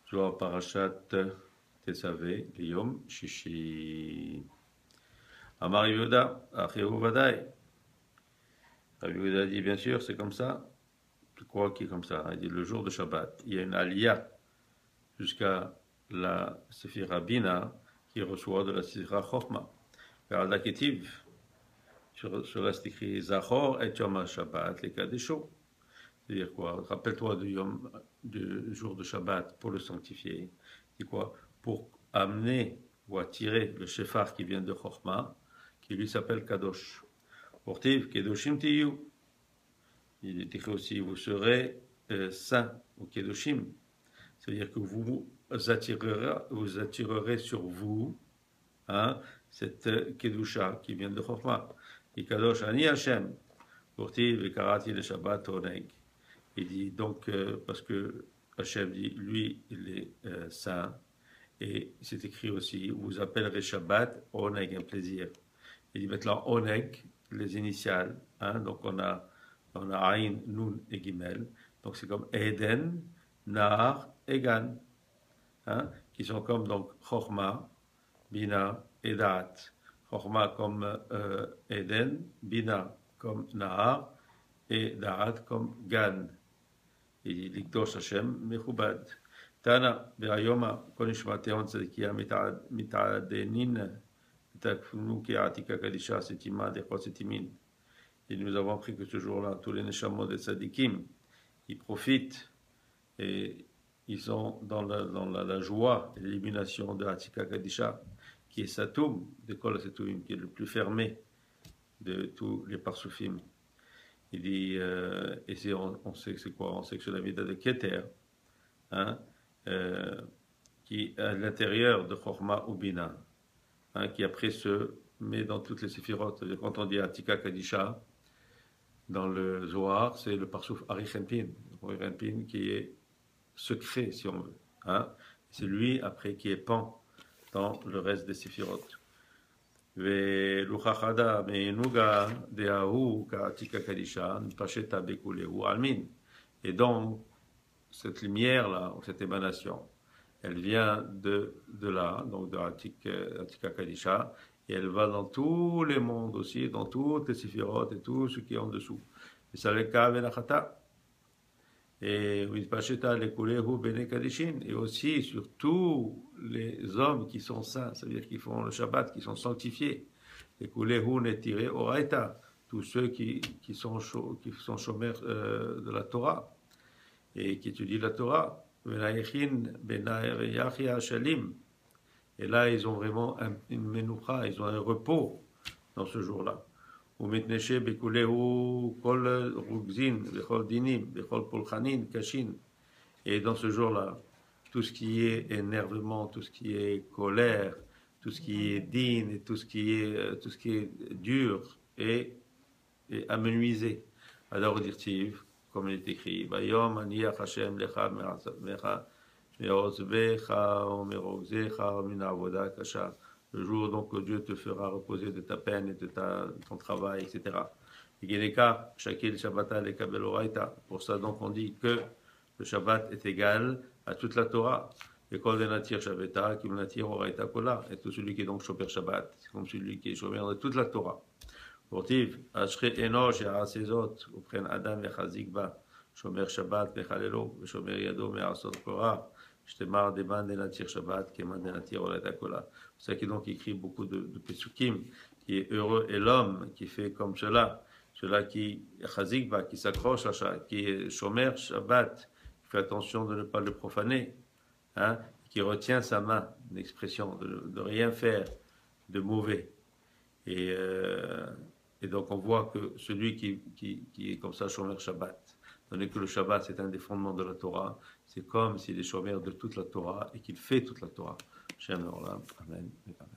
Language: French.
Toujours Parashat Tesavé, Yom Shishi. Amar Yehuda, Achehu Vadaï. Rabbi Yehuda dit bien sûr, c'est comme ça. Tu crois qu'il est comme ça? Il dit le jour de Shabbat, il y a une aliyah jusqu'à la Sephira Bina qui reçoit de la Sephira Chochma. Car la Ketiv, sur la c'est écrit Zachor et Yom Shabbat, les Kadesho. C'est-à-dire quoi? Rappelle-toi du jour de Shabbat pour le sanctifier. C'est quoi? Pour amener ou attirer le Shefar qui vient de Chochma, qui lui s'appelle Kadosh. Portiv, Kedoshim Tiyu. Il est écrit aussi, vous serez saints ou Kedoshim. C'est-à-dire que vous attirerez sur vous cette Kedusha qui vient de Chochma. Et Kadosh Ani Hashem. Portiv, et Karati le Shabbat Oneg. Il dit donc, parce que Hachem dit, lui, il est saint, et c'est écrit aussi, vous appellerez Shabbat, Oneg, un plaisir. Il dit maintenant Oneg, les initiales, donc on a Aïn, Nun et Gimel, donc c'est comme Eden, Nahar et Gan, qui sont comme donc Chochma, Bina et Da'at. Chochma comme Eden, Bina comme Nahar, et Da'at comme Gan. Il dit Likdosh Hashem Mechubad. Tana, Berayoma, Konishmateon Tzadikia Mitadenin, Takfunuki Atika Kadisha Setima, Dechot Setimin. Et nous avons appris que ce jour-là, tous les Neshamot des Tzadikim, ils profitent et ils sont dans la joie et l'élimination de Atika Kadisha, qui est Satoum, de Kol Setoum, qui est le plus fermé de tous les Parsoufim. Il dit, et on sait que c'est quoi? On sait que c'est la vida de Keter, qui est à l'intérieur de Chochma ou Bina, qui après se met dans toutes les séphirotes. Quand on dit Atika Kadisha, dans le Zohar, c'est le Parsouf Arichenpin, qui est secret, si on veut. C'est lui, après, qui est pan dans le reste des séphirotes. ולוחחדה מעינוגה דההוא כעתיקה קדישה, פשטה בכולהו עלמין. Et donc, cette lumière-là, cette émanation, elle vient de là, donc de Atika Kadisha, et elle va dans tous les mondes aussi, dans toutes les séphirotes et tout ce qui est en dessous. Et ça le cas venachata. Et aussi sur tous les hommes qui sont saints, c'est-à-dire qui font le Shabbat, qui sont sanctifiés. Et tous ceux qui sont chômeurs de la Torah et qui étudient la Torah. Et là, ils ont vraiment une menoucha, ils ont un repos dans ce jour-là. ומתנשא בכולהו כל רוגזין וכל דינים וכל פולחנין קשין. Et dans ce jour-là, tout ce qui est énervement, tout ce qui est colère, tout ce qui est din et tout ce qui est dur et amenuisé. Alors dirtiv, comme il est écrit, Bayom aniach Hashem lecha me'ozvecha o me'rogzecha o min avoda kasha. Le jour donc que Dieu te fera reposer de ta peine et de ton travail, etc. Pour ça donc on dit que le Shabbat est égal à toute la Torah. Et tout celui qui est donc Shomer Shabbat, c'est comme celui qui est Shomer de toute la Torah. Portiv, Ashre Enosh et Asezot, Upren Adam et Chazikba, Shomer Shabbat, Mechalelo, Shomer Yado, Me'asot Korah. Shtemar deman denatir Shabbat, keman denatir oleta kola. C'est ça qui donc écrit beaucoup de Pesukim, qui est heureux et l'homme qui fait comme cela qui chazikba, qui s'accroche à ça, qui est shomer Shabbat, qui fait attention de ne pas le profaner, qui retient sa main, une expression de rien faire de mauvais. Et donc on voit que celui qui est comme ça shomer Shabbat, tandis que le Shabbat, c'est un des fondements de la Torah. C'est comme s'il est chômeur de toute la Torah et qu'il fait toute la Torah. Shem Olam. Amen. Amen.